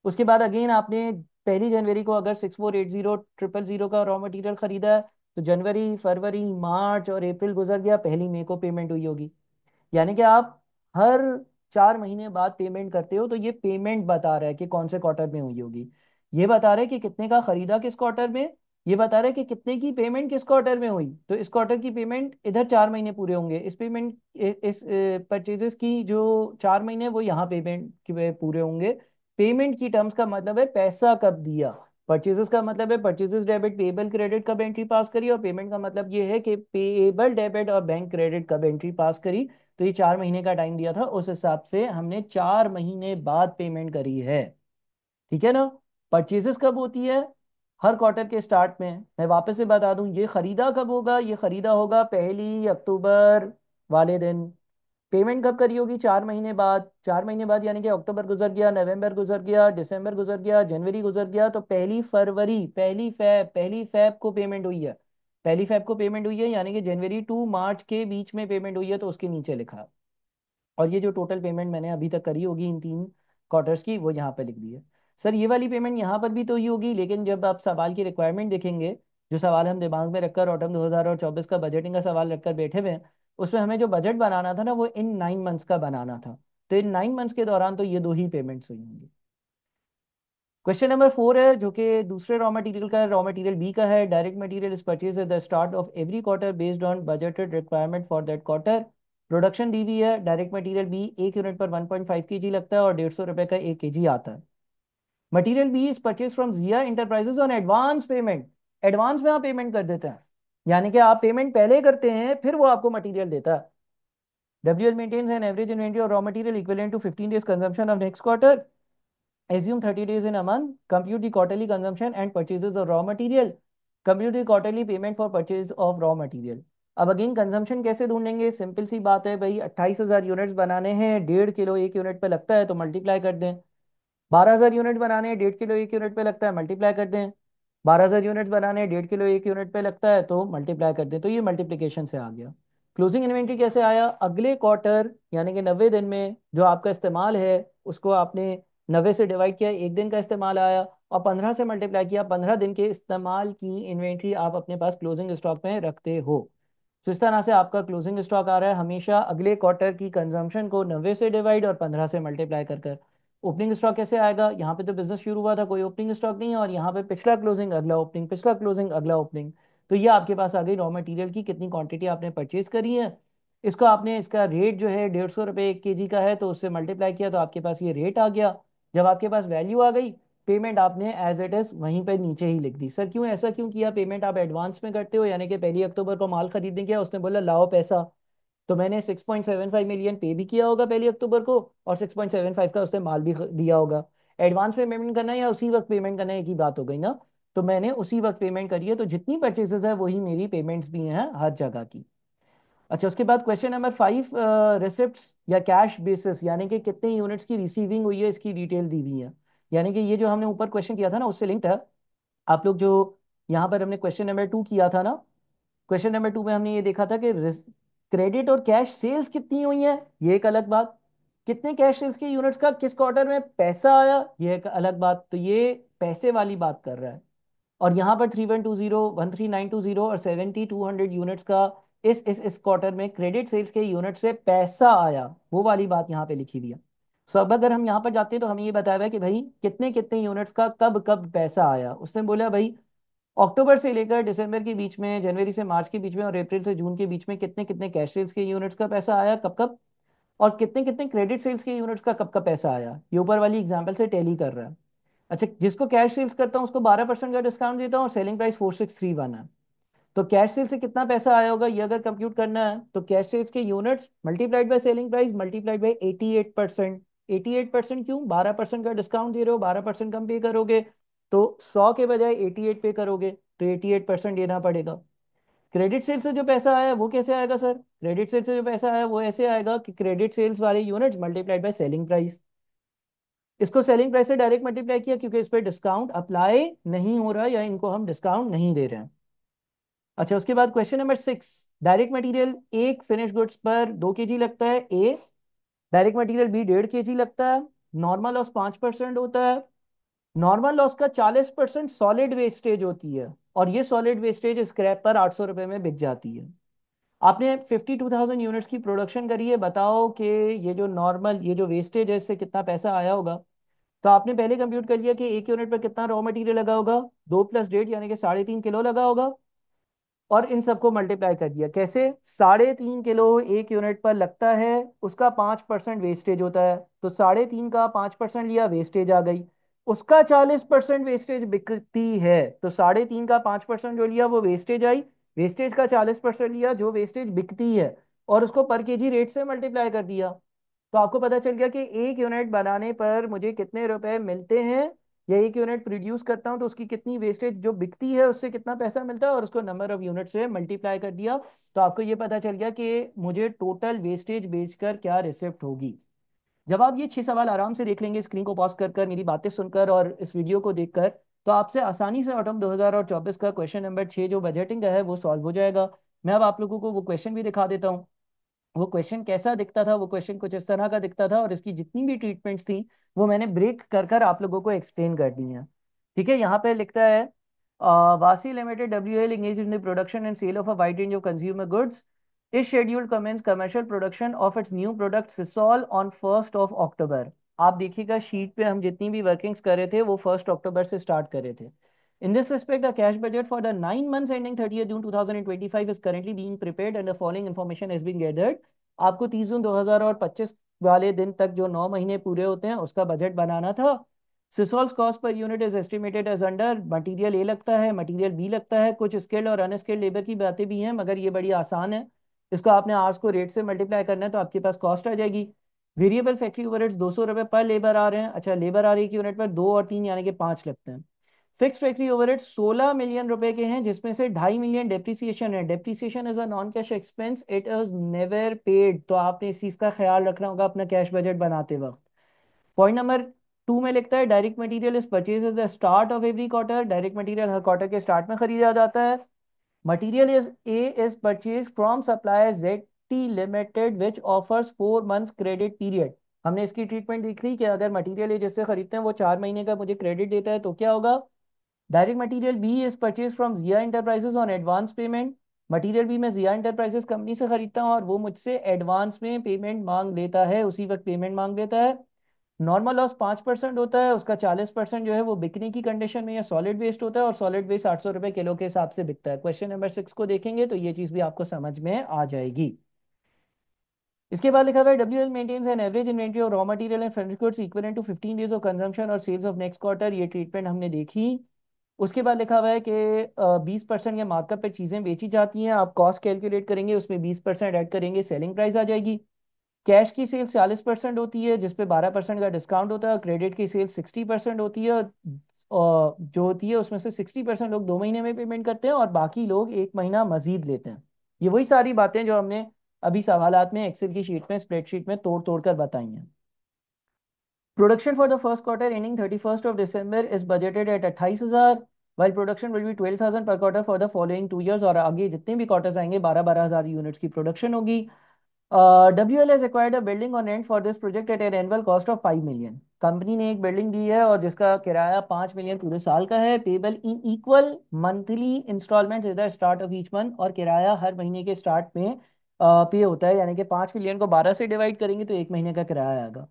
उसके बाद अगेन आपने 1 जनवरी को अगर 6480 000 का रॉ मटेरियल खरीदा है, तो जनवरी, फरवरी, मार्च और अप्रैल गुजर गया, 1 मई को पेमेंट हुई होगी। यानी कि आप हर 4 महीने बाद पेमेंट करते हो, तो ये पेमेंट बता रहा है कि कौन से क्वार्टर में हुई होगी। ये बता रहा है कि कितने का खरीदा किस क्वार्टर में, ये बता रहा है कि कितने की पेमेंट किस क्वार्टर में हुई। तो इस क्वार्टर की पेमेंट इधर 4 महीने पूरे होंगे, इस पेमेंट इस परचेजेस की जो 4 महीने वो यहाँ पेमेंट के पूरे होंगे। पेमेंट की टर्म्स का मतलब है पैसा कब दिया। परचेजेस का मतलब है परचेजेस डेबिट, पेएबल क्रेडिट कब एंट्री पास करी, और पेमेंट का मतलब ये है कि पेएबल डेबिट और बैंक क्रेडिट कब एंट्री पास करी। तो ये 4 महीने का टाइम दिया था, उस हिसाब से हमने 4 महीने बाद पेमेंट करी है। ठीक है ना? परचेजेस कब होती है? हर क्वार्टर के स्टार्ट में। मैं वापस से बता दूं, ये खरीदा कब होगा? ये खरीदा होगा 1 अक्टूबर वाले दिन। पेमेंट कब करी होगी? 4 महीने बाद। 4 महीने बाद यानी कि अक्टूबर गुजर गया, नवंबर गुजर गया, दिसंबर गुजर गया, जनवरी गुजर गया, तो 1 फरवरी, 1 फैब को पेमेंट हुई है। 1 फैब को पेमेंट हुई है, यानी कि जनवरी टू मार्च के बीच में पेमेंट हुई है, तो उसके नीचे लिखा। और ये जो टोटल पेमेंट मैंने अभी तक करी होगी इन 3 क्वार्टर्स की, वो यहाँ पे लिख दी है। सर ये वाली पेमेंट यहाँ पर भी तो ही होगी, लेकिन जब आप सवाल की रिक्वायरमेंट देखेंगे, जो सवाल हम दिमाग में रखकर ऑटम 2024 का बजटिंग का सवाल रखकर बैठे हुए हैं, उसमें हमें जो बजट बनाना था ना, वो इन 9 मंथ्स का बनाना था। तो इन 9 मंथ्स के दौरान तो ये दो ही पेमेंट्स हुई होंगी। क्वेश्चन नंबर 4 है, जो कि दूसरे रॉ मटेरियल का है, रॉ मटेरियल बी का है। Direct material is purchase at the start of every quarter based on budgeted requirement for that quarter. Production दी हुई है। डायरेक्ट मटेरियल बी 1 यूनिट पर 1.5 केजी लगता है और 150 रुपए का 1 केजी आता है। Material B is purchase from Zia Enterprises on advance payment. Advance में आप पेमेंट कर देते हैं, यानी कि आप पेमेंट पहले करते हैं फिर वो आपको मटेरियल देता है। WL maintains an average inventory of raw material equivalent to 15 days consumption of next quarter. Assume 30 days in a month. Compute the quarterly consumption and purchases of raw material. Compute the quarterly payment for purchase of raw material. अब again consumption कैसे ढूंढेंगे? Simple सी बात है भाई, 28,000 units बनाने हैं, 1.5 kilo 1 unit पे लगता है, तो मल्टीप्लाई कर दें। 12,000 यूनिट बनाने हैं, 1.5 किलो 1 यूनिट पे लगता है, मल्टीप्लाई कर दें। 12,000 यूनिट्स बनाने हैं, 1.5 किलो 1 यूनिट पे लगता है, तो मल्टीप्लाई कर दें। तो ये मल्टीप्लीकेशन से आ गया। क्लोजिंग इन्वेंट्री कैसे आया? अगले क्वार्टर यानी कि 90 दिन में जो आपका इस्तेमाल है, उसको आपने 90 से डिवाइड किया, 1 दिन का इस्तेमाल आया, और 15 से मल्टीप्लाई किया, 15 दिन के इस्तेमाल की इन्वेंट्री आप अपने पास क्लोजिंग स्टॉक में रखते हो। तो इस तरह से आपका क्लोजिंग स्टॉक आ रहा है हमेशा अगले क्वार्टर की कंजम्पशन को 90 से डिवाइड और 15 से मल्टीप्लाई कर कर। ओपनिंग स्टॉक कैसे आएगा? यहाँ पे तो बिजनेस शुरू हुआ था, कोई ओपनिंग स्टॉक नहीं है, और यहाँ पे पिछला क्लोजिंग अगला ओपनिंग, पिछला क्लोजिंग अगला ओपनिंग। तो ये आपके पास आ गई रॉ मटेरियल की कितनी क्वांटिटी आपने परचेज करी है। इसको आपने, इसका रेट जो है 150 रुपये 1 केजी का है, तो उससे मल्टीप्लाई किया तो आपके पास ये रेट आ गया। जब आपके पास वैल्यू आ गई, पेमेंट आपने एज इट इज वहीं पे नीचे ही लिख दी। सर क्यों, ऐसा क्यों किया? पेमेंट आप एडवांस में करते हो, यानी कि 1 अक्टूबर को माल खरीदने गया, उसने बोला लाओ पैसा, तो मैंने 6.75 मिलियन पे भी किया होगा 1 अक्टूबर को, और 6.75 का उसने माल भी दिया होगा। एडवांस में पेमेंट करना है या उसी वक्त पेमेंट करना है, एक ही बात हो गई ना। तो मैंने उसी वक्त पेमेंट करी है, तो जितनी परचेजेस है वही मेरी पेमेंट्स भी हैं हर जगह की। अच्छा, उसके बाद क्वेश्चन नंबर 5, रिसिप्ट्स या कैश बेसिस, यानी कि कितने यूनिट्स की रिसीविंग हुई है, इसकी डिटेल दी हुई है। यानी कि ये जो हमने ऊपर क्वेश्चन किया था ना, उससे लिंक्ड है। आप लोग जो यहाँ पर हमने क्वेश्चन नंबर 2 किया था ना, क्वेश्चन नंबर 2 में हमने ये देखा था कि क्रेडिट और कैश सेल्स कितनी हुई है, ये एक अलग बात। कितने कैश सेल्स के यूनिट्स का किस क्वार्टर में पैसा आया, ये एक अलग बात। तो ये पैसे वाली बात कर रहा है। और यहाँ पर 3120, 13920 और 7200 यूनिट्स का इस क्वार्टर में क्रेडिट सेल्स के यूनिट से पैसा आया, वो वाली बात यहाँ पे लिखी हुई है। सो अब अगर हम यहाँ पर जाते हैं तो हमें ये बताया हुआ है कि भाई कितने कितने यूनिट्स का कब कब पैसा आया। उसने बोला भाई अक्टूबर से लेकर दिसंबर के बीच में, जनवरी से मार्च के बीच में और अप्रैल से जून के बीच में कितने कितने कैश सेल्स के यूनिट्स का पैसा आया कब कब, और कितने कितने क्रेडिट सेल्स के यूनिट्स का कब कब पैसा आया। ये ऊपर वाली एग्जांपल से टैली कर रहा है। अच्छा, जिसको कैश सेल्स करता हूँ उसको 12% का डिस्काउंट देता हूँ और सेलिंग प्राइस 4631 है। तो कैश सेल से कितना पैसा आया होगा ये अगर कंप्यूट करना है तो कैश सेल्स के units multiplied by selling price multiplied by 88%। 88% क्यों? 12% का डिस्काउंट दे रहे हो, 12% कम पे करोगे तो 100 के बजाय 88 पे करोगे तो 88% देना पड़ेगा। क्रेडिट सेल से जो पैसा आया वो कैसे आएगा सर? क्रेडिट सेल से जो पैसा आया वो ऐसे आएगा कि क्रेडिट सेल्स वाले units multiplied by selling price. इसको सेलिंग प्राइस से डायरेक्ट मल्टीप्लाई किया क्योंकि इस पर डिस्काउंट अप्लाई नहीं हो रहा या इनको हम डिस्काउंट नहीं दे रहे हैं। अच्छा, उसके बाद क्वेश्चन नंबर 6। डायरेक्ट मटेरियल एक फिनिश गुड्स पर 2 kg लगता है ए, डायरेक्ट मटेरियल बी 1.5 kg लगता है, नॉर्मल लॉस 5% होता है। नॉर्मल लॉस का 40% सॉलिड वेस्टेज होती है और ये सॉलिड वेस्टेज स्क्रैप पर 800 रुपए में बिक जाती है। आपने 52,000 यूनिट्स की प्रोडक्शन करी है, बताओ कि ये जो नॉर्मल ये जो वेस्टेज है इससे कितना पैसा आया होगा। तो आपने पहले कंप्यूट कर लिया कि एक यूनिट पर कितना रॉ मटेरियल लगा होगा, 2 + 1.5 यानी कि 3.5 किलो लगा होगा। और इन सबको मल्टीप्लाई कर दिया कैसे? 3.5 किलो एक यूनिट पर लगता है, उसका 5% वेस्टेज होता है, तो 3.5 का 5% लिया, वेस्टेज आ गई। उसका 40% वेस्टेज बिकती है, तो 3.5 का 5% जो लिया वो वेस्टेज आई, वेस्टेज का 40% लिया जो वेस्टेज बिकती है, और उसको पर केजी रेट से मल्टीप्लाई कर दिया। तो आपको पता चल गया कि एक यूनिट बनाने पर मुझे कितने रुपए मिलते हैं, या एक यूनिट प्रोड्यूस करता हूं तो उसकी कितनी वेस्टेज जो बिकती है उससे कितना पैसा मिलता है, और उसको नंबर ऑफ यूनिट से मल्टीप्लाई कर दिया। तो आपको ये पता चल गया कि मुझे टोटल वेस्टेज बेचकर क्या रिसिप्ट होगी। जब आप ये 6 सवाल आराम से देख लेंगे स्क्रीन को पॉज कर कर, मेरी बातें सुनकर और इस वीडियो को देखकर, तो आपसे आसानी से ऑटम 2024 का क्वेश्चन नंबर 6 जो बजटिंग का है वो सॉल्व हो जाएगा। मैं अब आप लोगों को वो क्वेश्चन भी दिखा देता हूँ। वो क्वेश्चन कैसा दिखता था, वो क्वेश्चन कुछ इस तरह का दिखता था, और इसकी जितनी भी ट्रीटमेंट्स थी वो मैंने ब्रेक कर कर आप लोगों को एक्सप्लेन कर दी हैं। ठीक है, यहाँ पे लिखता है वासी limited WL engaged in the production and sale of a wide range of consumer goods is scheduled to commence commercial production of its new product Sisol on 1st of October। आप देखिएगा शीट पे हम जितनी भी workings कर रहे थे वो 1st अक्टूबर से स्टार्ट कर रहे थे। In this respect, the cash budget for the 9 months ending 30th June 2025 is currently being prepared and the following information has been gathered। आपको 30 जून 2025 वाले दिन तक जो 9 महीने पूरे होते हैं उसका बजट बनाना था। सिसोल्स cost per unit is estimated as under, material A लगता है, मटेरियल बी लगता है, कुछ स्किल्ड और अनस्किल्ड लेबर की बातें भी हैं मगर ये बड़ी आसान है। इसको आपने आवर्स को रेट से मल्टीप्लाई करना है तो आपके पास कॉस्ट आ जाएगी। वेरिएबल फैक्ट्री ओवरहेड्स 200 रुपये पर लेबर आ रहे हैं। अच्छा, लेबर आ रही है कि यूनिट पर 2 और 3 यानी कि 5 लगते हैं। फिक्स फैक्ट्री ओवरहेड 16 मिलियन रुपए के हैं जिसमें से 2.5 मिलियन डेप्रिसिएशन है। Depreciation is a non cash expense, it is never paid, तो आपने इस चीज का ख्याल रखना होगा अपना कैश बजट बनाते वक्त। पॉइंट नंबर 2 में लिखता है direct material is purchase at the start of every quarter. Direct material her quarter के स्टार्ट में खरीदा जाता है। Material is a is purchase from supplier ZT limited which offers 4 months credit period. हमने इसकी ट्रीटमेंट देख ली कि अगर मटेरियल जिससे खरीदते हैं वो 4 महीने का मुझे क्रेडिट देता है तो क्या होगा। Direct material B is purchase from Zia Enterprises on advance payment. Material B मैं जिया इंटरप्राइजेस कंपनी से खरीदता हूँ और वो मुझसे एडवांस में पेमेंट मांग लेता है, उसी वक्त पेमेंट मांग लेता है। नॉर्मल लॉस 5% होता है, उसका 40% जो है वो बिकने की कंडीशन में या सॉलिड वेस्ट होता है, और सॉलिड वेस्ट 800 रुपये किलो के हिसाब से बिकता है। क्वेश्चन नंबर 6 को देखेंगे तो ये चीज भी आपको समझ में आ जाएगी। इसके बाद लिखा हुआ है WL maintains an average inventory of raw material and finished goods equivalent to 15 days of consumption और सेल्स ऑफ नेक्स्ट क्वार्टर। ये ट्रीटमेंट हमने देखी। उसके बाद लिखा हुआ है कि 20% के मार्कअप पे चीज़ें बेची जाती हैं। आप कॉस्ट कैलकुलेट करेंगे, उसमें 20% ऐड करेंगे, सेलिंग प्राइस आ जाएगी। कैश की सेल्स 40% होती है जिसपे 12% का डिस्काउंट होता है, और क्रेडिट की सेल्स 60% होती है, और जो होती है उसमें से 60% लोग 2 महीने में पेमेंट करते हैं और बाकी लोग 1 महीना मजीद लेते हैं। ये वही सारी बातें जो हमने अभी सवालात में एक्सेल की शीट में स्प्रेडशीट में तोड़ तोड़ कर बताई हैं। Production for the first quarter ending 31st of December is budgeted at 28,000, while production will be 12,000 per quarter for the following 2 years। और आगे जितने भी क्वार्टर्स आएंगे 12,000 यूनिट्स की प्रोडक्शन होगी। WL has acquired a building on rent for this project at an annual cost of 5 million। Company ने एक building दी है और जिसका किराया 5 मिलियन पूरे साल का है, payable in equal monthly installment at the start of each month, और किराया हर महीने के स्टार्ट में पे होता है, यानी कि 5 मिलियन को 12 से डिवाइड करेंगे तो एक महीने का किराया आएगा।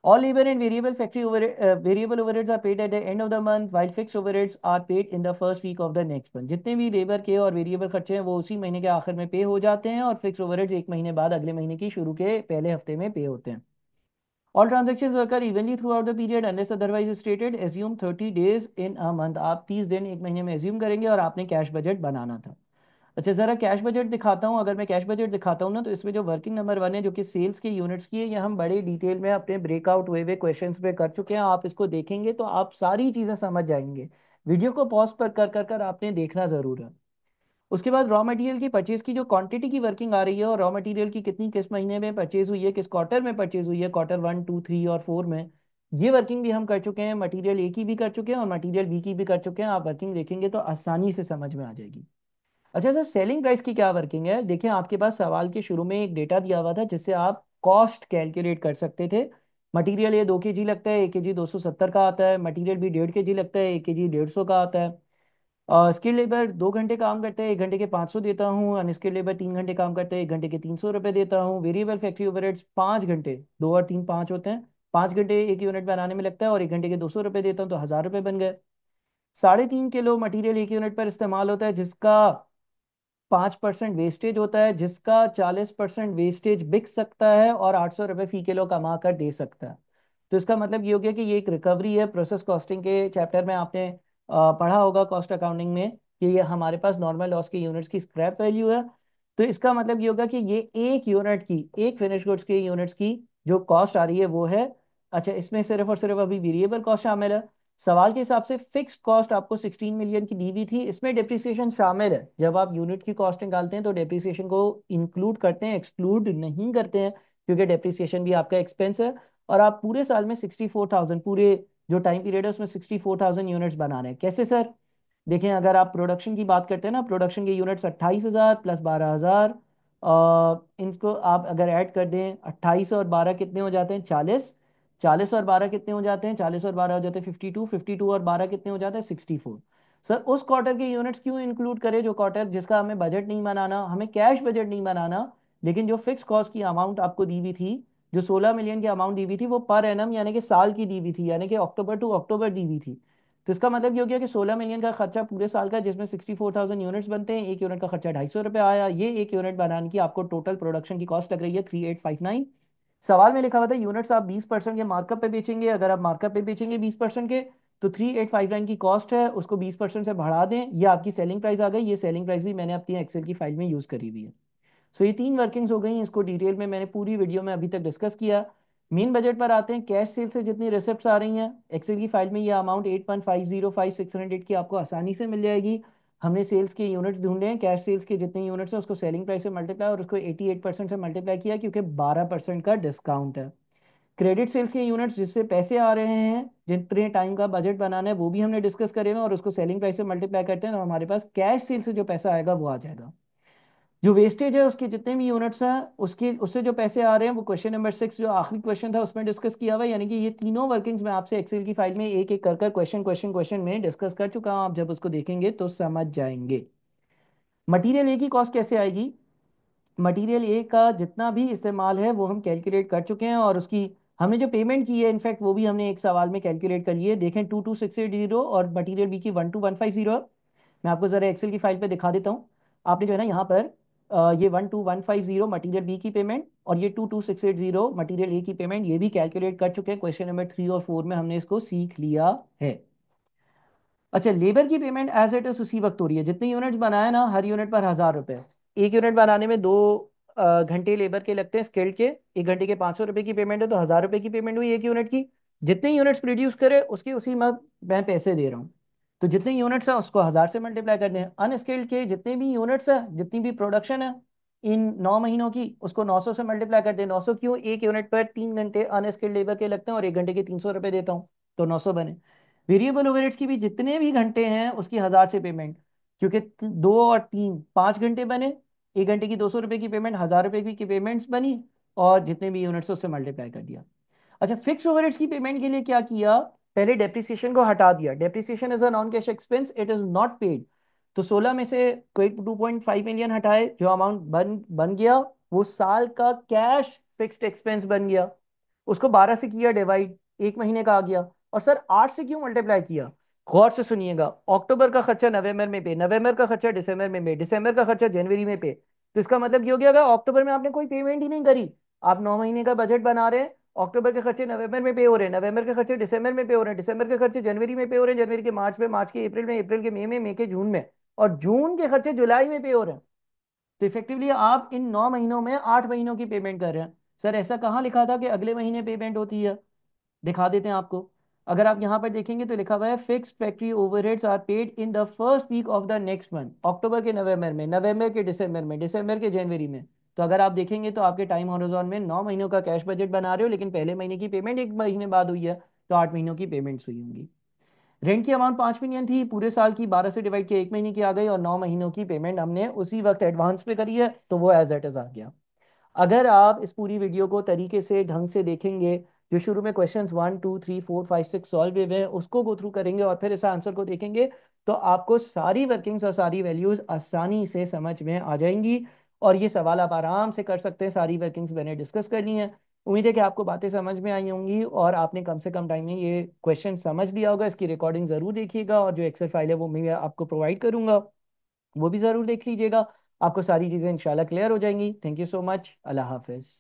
All labor and variable overheads are paid at the end of the month, while fixed overheads are paid in the first week of the next month. जितने भी लेबर के और वेरिएबल खर्चे हैं वो उसी महीने के आखिर में पे हो जाते हैं, और फिक्स ओवरहेड्स एक महीने बाद अगले महीने की शुरू के पहले हफ्ते में पे होते हैं। All transactions occur evenly throughout the period unless otherwise stated. Assume 30 days in a month. आप 30 दिन एक महीने में एज्यूम करेंगे और आपने कैश बजट बनाना था। अच्छा, जरा कैश बजट दिखाता हूँ। अगर मैं कैश बजट दिखाता हूँ ना, तो इसमें जो वर्किंग नंबर 1 है जो कि सेल्स के यूनिट्स की है, ये हम बड़े डिटेल में अपने ब्रेकआउट हुए हुए क्वेश्चंस पे कर चुके हैं। आप इसको देखेंगे तो आप सारी चीजें समझ जाएंगे। वीडियो को पॉज पर कर आपने देखना जरूर है। उसके बाद रॉ मटेरियल की परचेज की जो क्वांटिटी की वर्किंग आ रही है, और रॉ मटेरियल की कितनी किस महीने में परचेज हुई है, किस क्वार्टर में परचेज हुई है, क्वार्टर 1, 2, 3 और 4 में, ये वर्किंग भी हम कर चुके हैं। मटेरियल ए की भी कर चुके हैं और मटेरियल बी की भी कर चुके हैं। आप वर्किंग देखेंगे तो आसानी से समझ में आ जाएगी। अच्छा सर, सेलिंग प्राइस की क्या वर्किंग है? देखिए, आपके पास सवाल के शुरू में एक डेटा दिया हुआ था जिससे आप कॉस्ट कैलकुलेट कर सकते थे। मटेरियल ये 2 kg लगता है, 1 kg 270 का आता है। मटेरियल भी 1.5 kg लगता है, 1 kg 150 का आता है। स्किल लेबर 2 घंटे काम करते हैं, 1 घंटे के 500 देता हूँ। अनस्किल लेबर 3 घंटे काम करते हैं, 1 घंटे के 300 रुपये देता हूँ। वेरिएबल फैक्ट्री ओवरहेड्स 5 घंटे, 2 और 3 5 होते हैं, 5 घंटे एक यूनिट बनाने में लगता है, और 1 घंटे के 200 रुपये देता हूँ तो 1000 रुपये बन गए। 3.5 किलो मटेरियल एक यूनिट पर इस्तेमाल होता है, जिसका 5% वेस्टेज होता है, जिसका 40% वेस्टेज बिक सकता है और 800 रुपये फी किलो कमा कर दे सकता है। तो इसका मतलब ये हो गया कि ये एक रिकवरी है। प्रोसेस कॉस्टिंग के चैप्टर में आपने पढ़ा होगा कॉस्ट अकाउंटिंग में, कि ये हमारे पास नॉर्मल लॉस के यूनिट्स की स्क्रैप वैल्यू है। तो इसका मतलब ये होगा कि ये एक यूनिट की, एक फिनिश गुड्स के यूनिट्स की जो कॉस्ट आ रही है वो है। अच्छा, इसमें सिर्फ और सिर्फ अभी वेरिएबल कॉस्ट शामिल है। सवाल के हिसाब से फिक्स्ड कॉस्ट आपको 16 मिलियन की दी हुई थी, इसमें डिप्रिसिएशन शामिल है। जब आप यूनिट की कॉस्ट निकालते हैं तो डिप्रिसिएशन को इंक्लूड करते हैं, एक्सक्लूड नहीं करते हैं, क्योंकि डिप्रिसिएशन भी आपका एक्सपेंस है। और आप पूरे साल में 64,000, पूरे जो टाइम पीरियड है उसमें 64,000 यूनिट्स बनाने हैं। कैसे सर? देखें, अगर आप प्रोडक्शन की बात करते हैं ना, प्रोडक्शन के यूनिट्स 28,000 प्लस 12,000, इनको आप अगर ऐड कर दें, 28 और 12 कितने हो जाते हैं? 40। 40 और 12 कितने हो जाते हैं? 40 और 12 हो जाते हैं 52। 52 और 12 कितने हो जाते हैं? 64। सर, उस क्वार्टर के यूनिट्स क्यों इंक्लूड करें जो क्वार्टर जिसका हमें बजट नहीं बनाना, हमें कैश बजट नहीं बनाना, लेकिन जो फिक्स कॉस्ट की अमाउंट आपको दी हुई थी, जो 16 मिलियन की अमाउंट दी हुई थी, वो पर एनम यानी कि साल की दी हुई थी, यानी कि अक्टूबर टू अक्टूबर दी हुई थी। तो इसका मतलब ये हो गया कि 16 मिलियन का खर्चा पूरे साल का, जिसमें 64,000 यूनिट्स बनते हैं। एक यूनिट का खर्चा 250 रुपये आया। ये एक यूनिट बनाने की आपको टोटल प्रोडक्शन की कॉस्ट लग रही है 3859। सवाल में लिखा हुआ था यूनिट्स आप 20% के मार्कअप पे बेचेंगे। अगर आप मार्कअप पे बेचेंगे 20% के, तो 3859 की कॉस्ट है, उसको 20% से बढ़ा दें, ये आपकी सेलिंग प्राइस आ गई। ये सेलिंग प्राइस भी मैंने अपनी एक्सेल की फाइल में यूज करी हुई है। सो ये 3 वर्किंग्स हो गई, इसको डिटेल में मैंने पूरी वीडियो में अभी तक डिस्कस किया। मेन बजट पर आते हैं। कैश सेल से जितनी रिसिप्ट्स आ रही हैं, एक्सेल की फाइल में ये अमाउंट 8,50,5,600 की आपको आसानी से मिल जाएगी। हमने सेल्स के यूनिट्स ढूंढे हैं, कैश सेल्स के जितने यूनिट्स हैं उसको सेलिंग प्राइस से मल्टीप्लाई और उसको 88% से मल्टीप्लाई किया, क्योंकि 12% का डिस्काउंट है। क्रेडिट सेल्स के यूनिट्स जिससे पैसे आ रहे हैं, जितने टाइम का बजट बनाना है, वो भी हमने डिस्कस करे हैं, और उसको सेलिंग प्राइस से मल्टीप्लाई करते हैं तो हमारे पास कैश सेल से जो पैसा आएगा वो आ जाएगा। जो वेस्टेज है उसके जितने भी यूनिट्स हैं, उसके उससे जो पैसे आ रहे हैं, वो क्वेश्चन नंबर 6 जो आखिरी क्वेश्चन था उसमें डिस्कस किया हुआ है। यानी कि ये तीनों वर्किंग्स मैं आपसे एक्सेल की फाइल में एक एक कर क्वेश्चन क्वेश्चन क्वेश्चन में डिस्कस कर चुका हूं। आप जब उसको देखेंगे तो समझ जाएंगे। मटीरियल ए की कॉस्ट कैसे आएगी? मटेरियल ए का जितना भी इस्तेमाल है वो हम कैलकुलेट कर चुके हैं, और उसकी हमने जो पेमेंट की है इनफैक्ट वो भी हमने एक सवाल में कैलकुलेट कर लिए। देखें, 22,680 और मटेरियल बी की 12,150 है। मैं आपको ज़रा एक्सेल की फाइल पे दिखा देता हूँ। आपने जो है ना यहाँ पर ये 12,150 मटेरियल बी की पेमेंट और ये 22,680 मटेरियल ए की पेमेंट, ये भी कैलकुलेट कर चुके हैं। क्वेश्चन नंबर 3 और 4 में हमने इसको सीख लिया है। अच्छा, लेबर की पेमेंट एज इट इज उसी वक्त हो रही है। जितने यूनिट्स बनाए ना, हर यूनिट पर 1000 रुपए। एक यूनिट बनाने में 2 घंटे लेबर के लगते हैं स्किल्ड के, 1 घंटे के 500 रुपए की पेमेंट है, तो 1000 रुपए की पेमेंट हुई एक यूनिट की। जितने यूनिट्स प्रोड्यूस करे उसके उसी में मैं पैसे दे रहा हूँ। तो जितने यूनिट्स हैं उसको 1000 से मल्टीप्लाई करने हैं। अनस्किल्ड के जितने भी यूनिट्स हैं, जितनी भी प्रोडक्शन है इन 9 महीनों की, उसको 900 से मल्टीप्लाई करते हैं। 900 क्यों? एक यूनिट पर 3 घंटे अनस्किल्ड लेबर के लगते हैं और 1 घंटे के 300 रुपए देता हूँ, तो 900 बने। वेरिएबल ओवरहेड्स की भी जितने भी घंटे हैं उसकी 1000 से पेमेंट, क्योंकि 2 और 3 5 घंटे बने, 1 घंटे की 200 रुपए की पेमेंट, 1000 रुपए की पेमेंट्स बनी, और जितने भी यूनिट्स उससे मल्टीप्लाई कर दिया। अच्छा, फिक्स ओवरहेड्स की पेमेंट के लिए क्या किया, पहले डेप्रिसिएशन को हटा दिया। Depreciation is a non cash expense, it is not paid. तो 16 में से कोई 2.5 मिलियन हटाए, जो अमाउंट बन बन गया वो साल का कैश फिक्स्ड एक्सपेंस बन गया। उसको 12 से किया डिवाइड, एक महीने का आ गया। और सर 8 से क्यों मल्टीप्लाई किया, गौर से सुनिएगा। अक्टूबर का खर्चा नवंबर में पे, नवंबर का खर्चा दिसंबर में पे, दिसंबर का खर्चा जनवरी में पे। तो इसका मतलब ये हो गया, अगर अक्टूबर में आपने कोई पेमेंट ही नहीं करी, आप 9 महीने का बजट बना रहे हैं, अक्टूबर के खर्चे नवंबर में पे हो रहे हैं, नवंबर के खर्चे दिसंबर में पे हो रहे हैं, दिसंबर के खर्चे जनवरी में पे हो रहे हैं, जनवरी के मार्च में, मार्च के अप्रैल में, अप्रैल के मई में, मई के जून में, और जून के खर्चे जुलाई में पे हो रहे हैं। तो इफेक्टिवली आप इन 9 महीनों में 8 महीनों की पेमेंट कर रहे हैं। सर ऐसा कहाँ लिखा था कि अगले महीने पेमेंट होती है, दिखा देते हैं आपको। अगर आप यहाँ पर देखेंगे तो लिखा हुआ है fix factory overheads are paid in the first week of the next month, October के नवंबर में, नवंबर के दिसंबर में, दिसंबर के जनवरी में। तो अगर आप देखेंगे तो आपके टाइम हॉरिजॉन में 9 महीनों का कैश बजट बना रहे हो, लेकिन पहले महीने की पेमेंट एक महीने बाद हुई है, तो 8 महीनों की पेमेंट्स हुई होंगी। रेंट की अमाउंट 5 मिलियन थी, पूरे साल की 12 से डिवाइड किया, एक महीने की आ गई, और 9 महीनों की पेमेंट हमने उसी वक्त एडवांस पे करी है, तो वो एज इट इज आ गया। अगर आप इस पूरी वीडियो को तरीके से ढंग से देखेंगे, जो शुरू में क्वेश्चंस 1 2 3 4 5 6 सॉल्व हुए हैं उसको गो थ्रू करेंगे और फिर इस आंसर को देखेंगे, तो आपको सारी वर्किंग्स और सारी वैल्यूज आसानी से समझ में आ जाएंगी। और ये सवाल आप आराम से कर सकते हैं, सारी वर्किंग्स मैंने डिस्कस करनी है। उम्मीद है कि आपको बातें समझ में आई होंगी और आपने कम से कम टाइम में ये क्वेश्चन समझ लिया होगा। इसकी रिकॉर्डिंग जरूर देखिएगा, और जो एक्सेल फाइल है वो मैं आपको प्रोवाइड करूंगा, वो भी जरूर देख लीजिएगा। आपको सारी चीजें इंशाल्लाह क्लियर हो जाएंगी। Thank you so much, Allah Hafiz.